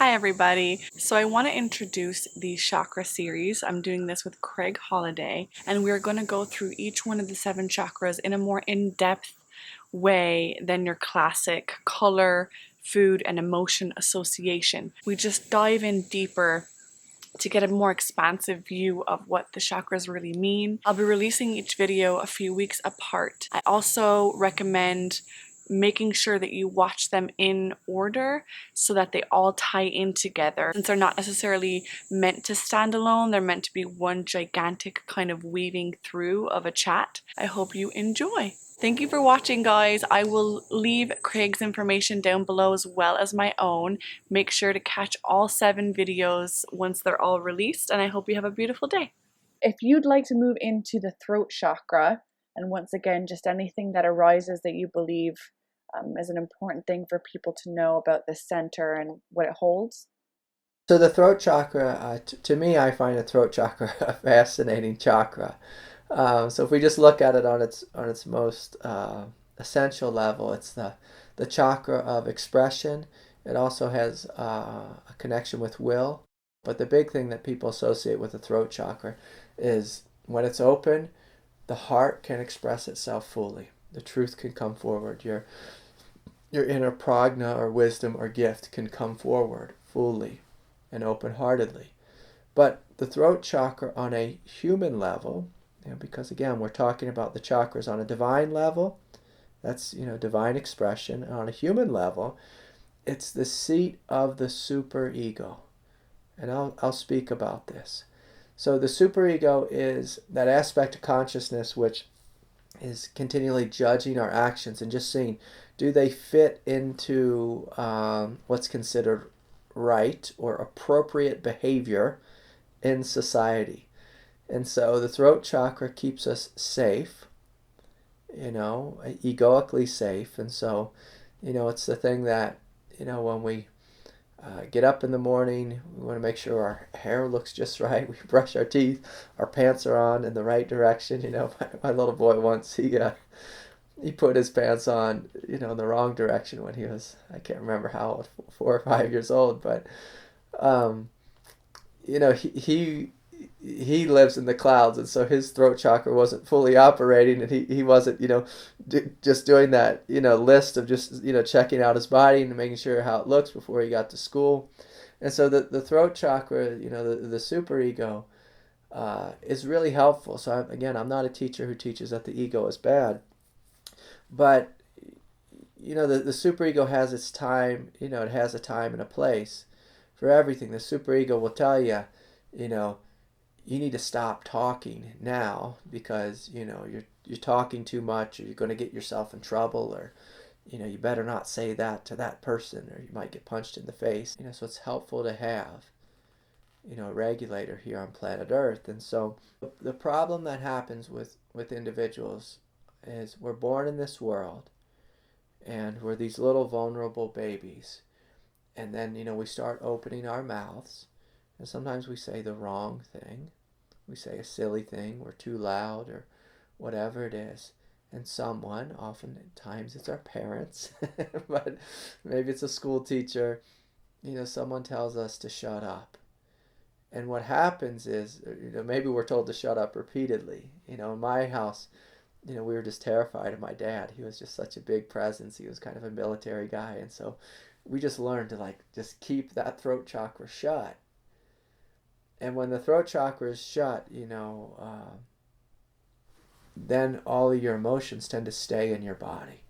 Hi everybody. So I want to introduce the Chakra series. I'm doing this with Craig Holliday, and we're going to go through each one of the 7 chakras in a more in-depth way than your classic color, food, and emotion association. We just dive in deeper to get a more expansive view of what the chakras really mean. I'll be releasing each video a few weeks apart. I also recommend making sure that you watch them in order so that they all tie in together. Since they're not necessarily meant to stand alone, they're meant to be one gigantic kind of weaving through of a chat. I hope you enjoy. Thank you for watching, guys. I will leave Craig's information down below as well as my own. Make sure to catch all 7 videos once they're all released, and I hope you have a beautiful day. If you'd like to move into the throat chakra, and once again, just anything that arises that you believe is an important thing for people to know about this center and what it holds. So the throat chakra, to me, I find the throat chakra a fascinating chakra. So if we just look at it on its most essential level, it's the chakra of expression. It also has a connection with will. But the big thing that people associate with the throat chakra is when it's open, the heart can express itself fully. The truth can come forward. Your inner prajna or wisdom or gift can come forward fully and open-heartedly. But the throat chakra on a human level, because again, we're talking about the chakras on a divine level, that's, divine expression. And on a human level, it's the seat of the superego. And I'll speak about this. So the superego is that aspect of consciousness which is continually judging our actions and just seeing, do they fit into what's considered right or appropriate behavior in society. And so the throat chakra keeps us safe, egoically safe. And so, it's the thing that, when we get up in the morning, we want to make sure our hair looks just right. We brush our teeth, our pants are on in the right direction. My little boy once, he put his pants on, in the wrong direction when he was, I can't remember how old, 4 or 5 years old, but, he lives in the clouds, and so his throat chakra wasn't fully operating, and he wasn't, just doing that, list of just, checking out his body and making sure how it looks before he got to school. And so the throat chakra, the superego, is really helpful. So I'm not a teacher who teaches that the ego is bad, but the superego has its time. It has a time and a place for everything. The superego will tell you, you need to stop talking now because you're talking too much, or you're going to get yourself in trouble, or you better not say that to that person, or you might get punched in the face. So it's helpful to have a regulator here on planet Earth. And so the problem that happens with individuals is we're born in this world and we're these little vulnerable babies, and then we start opening our mouths, and sometimes we say the wrong thing, we say a silly thing, we're too loud, or whatever it is, and someone, oftentimes it's our parents, but maybe it's a school teacher, someone tells us to shut up. And what happens is, maybe we're told to shut up repeatedly. In my house, we were just terrified of my dad. He was just such a big presence. He was kind of a military guy. And so we just learned to just keep that throat chakra shut. And when the throat chakra is shut, then all of your emotions tend to stay in your body.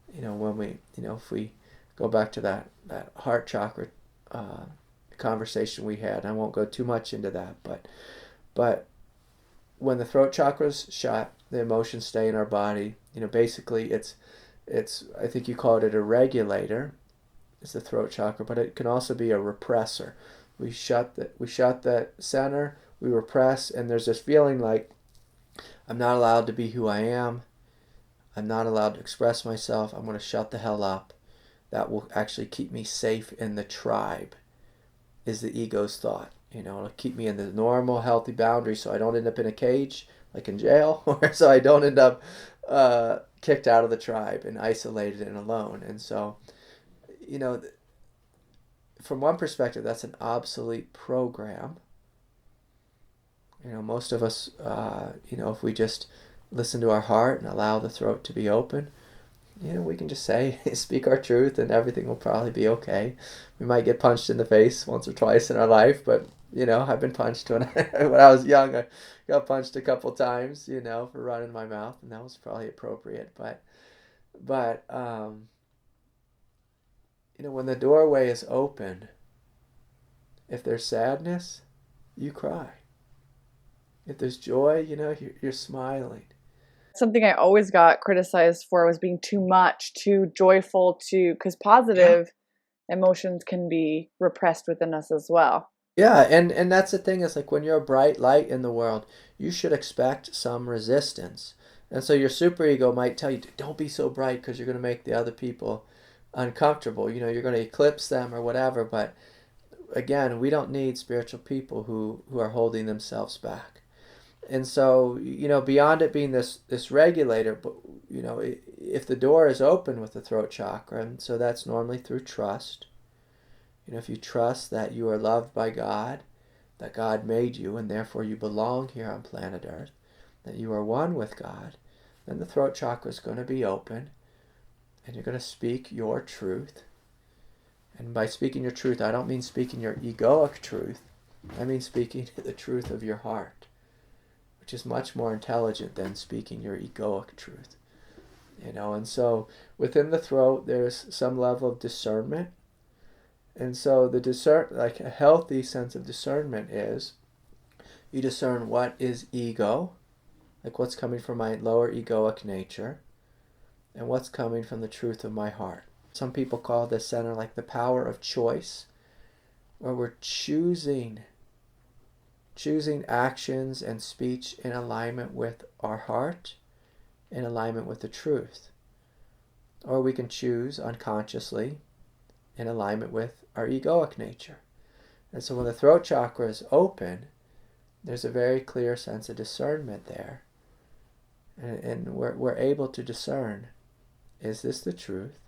When we, if we go back to that heart chakra conversation we had, I won't go too much into that, but when the throat chakra is shut, the emotions stay in our body. Basically it's I think you called it a regulator. It's the throat chakra, but it can also be a repressor. We shut the center, we repress, and there's this feeling like I'm not allowed to be who I am. I'm not allowed to express myself. I'm going to shut the hell up. That will actually keep me safe in the tribe, is the ego's thought. It'll keep me in the normal, healthy boundary so I don't end up in a cage, like in jail, or so I don't end up kicked out of the tribe and isolated and alone. And so, from one perspective, that's an obsolete program. Most of us, if we just listen to our heart and allow the throat to be open, we can just say, speak our truth, and everything will probably be okay. We might get punched in the face once or twice in our life, but I've been punched when when I was young. I got punched a couple times, for running my mouth, and that was probably appropriate. But when the doorway is open, if there's sadness, you cry. If there's joy, you're smiling. Something I always got criticized for was being too much, too joyful, because positive emotions can be repressed within us as well. Yeah, and that's the thing, is like when you're a bright light in the world, you should expect some resistance. And so your superego might tell you, don't be so bright because you're going to make the other people uncomfortable. You're going to eclipse them or whatever. But again, we don't need spiritual people who are holding themselves back. And so, beyond it being this regulator, but if the door is open with the throat chakra, and so that's normally through trust. If you trust that you are loved by God, that God made you and therefore you belong here on planet Earth, that you are one with God, then the throat chakra is going to be open and you're going to speak your truth. And by speaking your truth, I don't mean speaking your egoic truth. I mean speaking the truth of your heart, which is much more intelligent than speaking your egoic truth. And so within the throat, there's some level of discernment. And so like a healthy sense of discernment is you discern what is ego, like what's coming from my lower egoic nature, and what's coming from the truth of my heart. Some people call this center like the power of choice, where we're choosing actions and speech in alignment with our heart, in alignment with the truth. Or we can choose unconsciously in alignment with our egoic nature. And so when the throat chakra is open, there's a very clear sense of discernment there. And we're able to discern, is this the truth?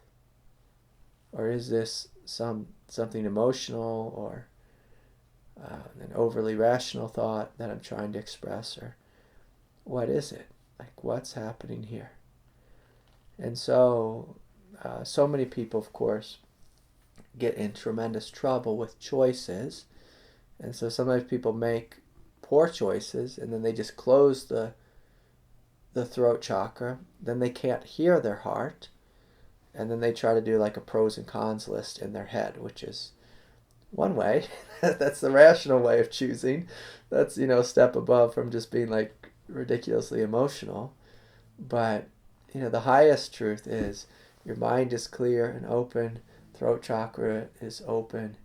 Or is this something emotional or an overly rational thought that I'm trying to express? Or what is it? Like, what's happening here? And so, so many people, of course, get in tremendous trouble with choices. And so sometimes people make poor choices and then they just close the throat chakra. Then they can't hear their heart. And then they try to do like a pros and cons list in their head, which is one way. That's the rational way of choosing. That's, a step above from just being like ridiculously emotional. But, the highest truth is your mind is clear and open. Throat chakra is open,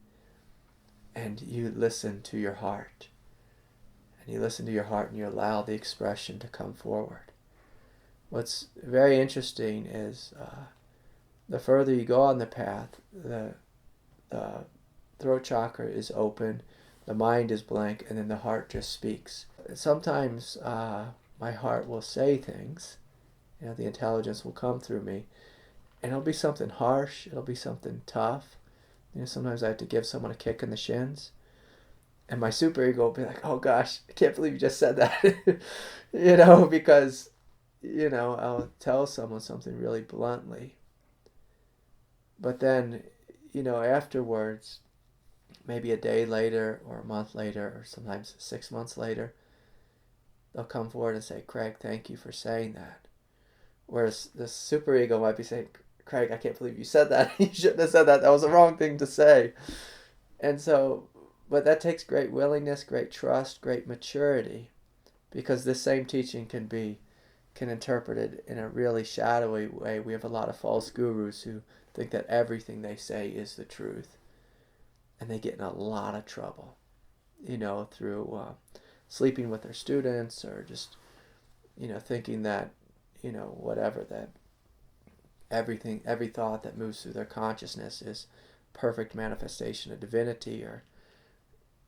and you listen to your heart. And you listen to your heart and you allow the expression to come forward. What's very interesting is the further you go on the path, the throat chakra is open, the mind is blank, and then the heart just speaks. Sometimes my heart will say things, the intelligence will come through me, and it'll be something harsh, it'll be something tough. Sometimes I have to give someone a kick in the shins. And my superego will be like, oh gosh, I can't believe you just said that. Because, I'll tell someone something really bluntly. But then, afterwards, maybe a day later or a month later or sometimes 6 months later, they'll come forward and say, Craig, thank you for saying that. Whereas the superego might be saying, Craig, I can't believe you said that. You shouldn't have said that. That was the wrong thing to say. And so, but that takes great willingness, great trust, great maturity, because this same teaching can interpret it in a really shadowy way. We have a lot of false gurus who think that everything they say is the truth, and they get in a lot of trouble, through sleeping with their students or just, thinking that, whatever, that every thought that moves through their consciousness is perfect manifestation of divinity, or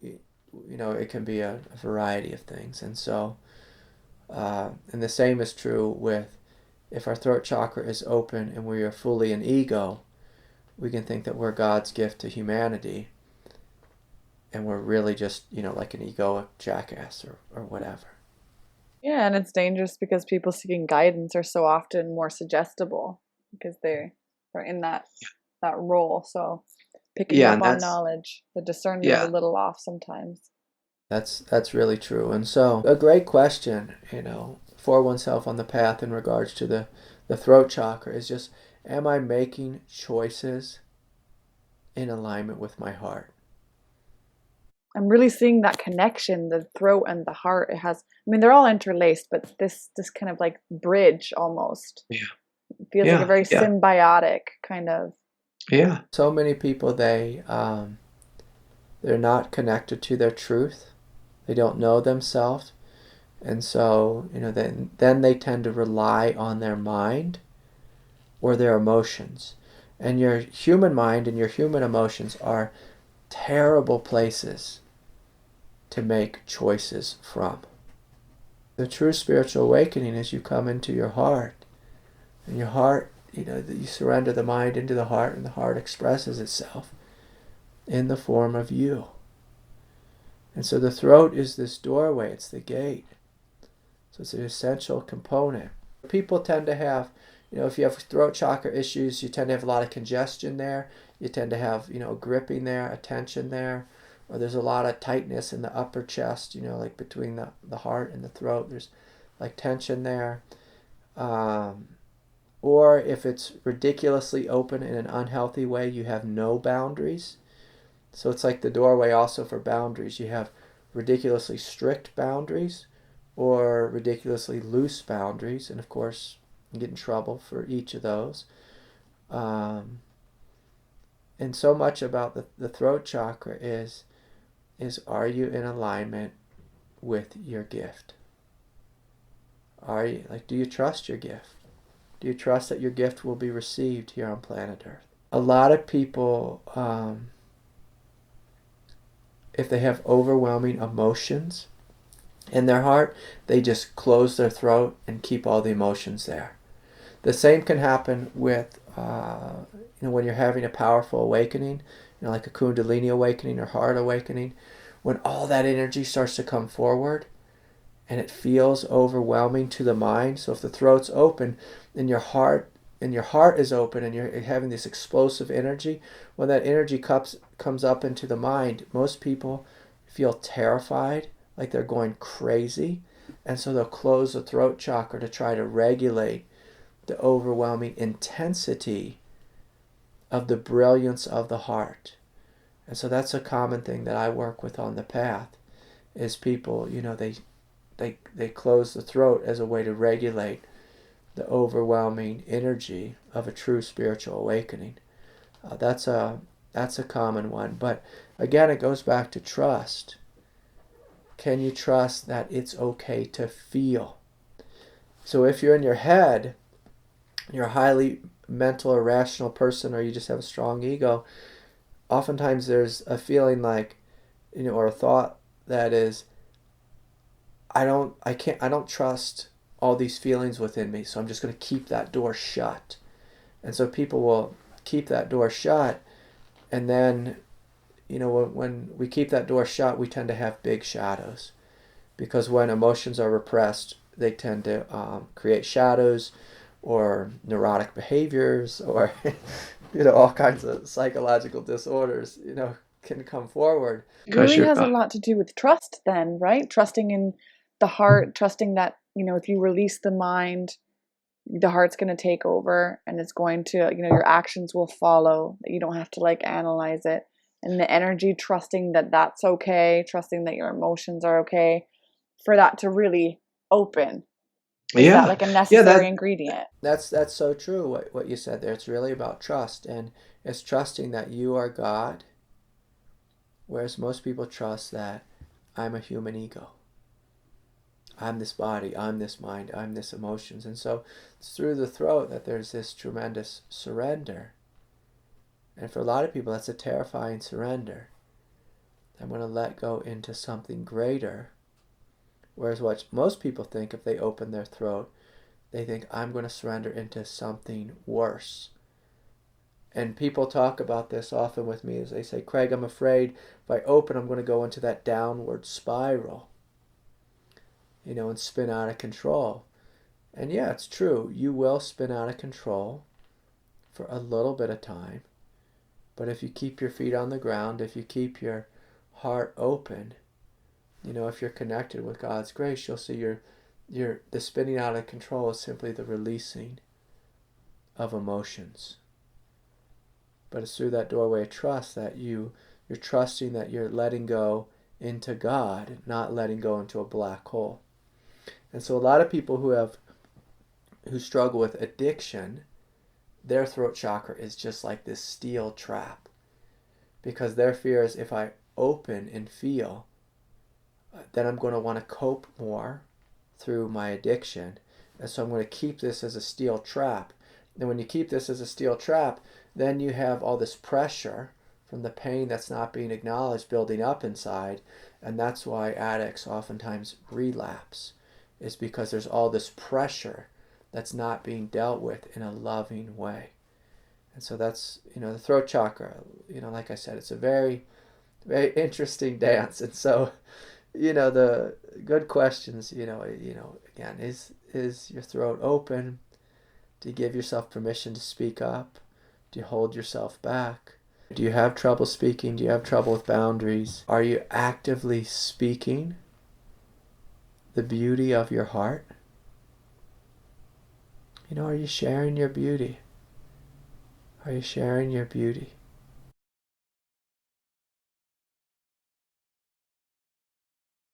it can be a variety of things. And so and the same is true with, if our throat chakra is open and we are fully in ego, we can think that we're God's gift to humanity, and we're really just, like an egoic jackass or whatever. Yeah, and it's dangerous because people seeking guidance are so often more suggestible because they're in that role. So picking Yeah, up and on that's knowledge, the discernment is a yeah, little off sometimes. That's really true. And so a great question, for oneself on the path in regards to the throat chakra is just, am I making choices in alignment with my heart? I'm really seeing that connection, the throat and the heart. It has, I mean, they're all interlaced, but this kind of like bridge almost. yeah, It feels like a yeah, very yeah, symbiotic kind of. yeah, So many people, they're not connected to their truth. They don't know themselves. And so, then they tend to rely on their mind or their emotions. And your human mind and your human emotions are terrible places to make choices from. The true spiritual awakening is you come into your heart. And your heart, you surrender the mind into the heart, and the heart expresses itself in the form of you. And so the throat is this doorway, it's the gate. So it's an essential component. People tend to have, if you have throat chakra issues, you tend to have a lot of congestion there. You tend to have, gripping there, a tension there. Or there's a lot of tightness in the upper chest, like between the heart and the throat. There's like tension there. Or if it's ridiculously open in an unhealthy way, you have no boundaries. So it's like the doorway also for boundaries. You have ridiculously strict boundaries or ridiculously loose boundaries. And of course, you get in trouble for each of those. And so much about the throat chakra is are you in alignment with your gift? Do you trust your gift? Do you trust that your gift will be received here on planet Earth? A lot of people, if they have overwhelming emotions in their heart, they just close their throat and keep all the emotions there. The same can happen with, when you're having a powerful awakening, like a Kundalini awakening or heart awakening, when all that energy starts to come forward and it feels overwhelming to the mind. So if the throat's open and your heart is open and you're having this explosive energy, when that energy comes up into the mind, most people feel terrified, like they're going crazy, and so they'll close the throat chakra to try to regulate the overwhelming intensity of the brilliance of the heart. And so that's a common thing that I work with on the path, is people, they close the throat as a way to regulate the overwhelming energy of a true spiritual awakening. That's a common one. But again, it goes back to trust. Can you trust that it's okay to feel? So if you're in your head, you're a highly mental or rational person, or you just have a strong ego, oftentimes there's a feeling like, or a thought that is, I don't trust all these feelings within me, so I'm just going to keep that door shut. And so people will keep that door shut, and then, when we keep that door shut, we tend to have big shadows, because when emotions are repressed, they tend to create shadows or neurotic behaviors, or all kinds of psychological disorders, can come forward. It because really you're has a lot to do with trust then, right? Trusting in the heart, trusting that, if you release the mind, the heart's going to take over and it's going to, your actions will follow, that you don't have to like analyze it. And the energy, trusting that that's okay, trusting that your emotions are okay, for that to really open. Is that yeah, like a yeah, necessary that ingredient? That's so true, what you said there. It's really about trust, and it's trusting that you are God, whereas most people trust that I'm a human ego. I'm this body, I'm this mind, I'm this emotions. And so it's through the throat that there's this tremendous surrender. And for a lot of people, that's a terrifying surrender. I'm going to let go into something greater. Whereas what most people think, if they open their throat, they think, I'm going to surrender into something worse. And people talk about this often with me as they say, Craig, I'm afraid if I open, I'm going to go into that downward spiral, and spin out of control. And yeah, it's true. You will spin out of control for a little bit of time. But if you keep your feet on the ground, if you keep your heart open, if you're connected with God's grace, you'll see the spinning out of control is simply the releasing of emotions. But it's through that doorway of trust that you're trusting that you're letting go into God, not letting go into a black hole. And so a lot of people who struggle with addiction, their throat chakra is just like this steel trap. Because their fear is, if I open and feel, then I'm going to want to cope more through my addiction. And so I'm going to keep this as a steel trap. And when you keep this as a steel trap, then you have all this pressure from the pain that's not being acknowledged building up inside. And that's why addicts oftentimes relapse, is because there's all this pressure that's not being dealt with in a loving way. And so that's, the throat chakra, like I said, it's a very, very interesting dance. And so, the good questions, again, is your throat open? Do you give yourself permission to speak up? Do you hold yourself back? Do you have trouble speaking? Do you have trouble with boundaries? Are you actively speaking the beauty of your heart? Are you sharing your beauty? Are you sharing your beauty?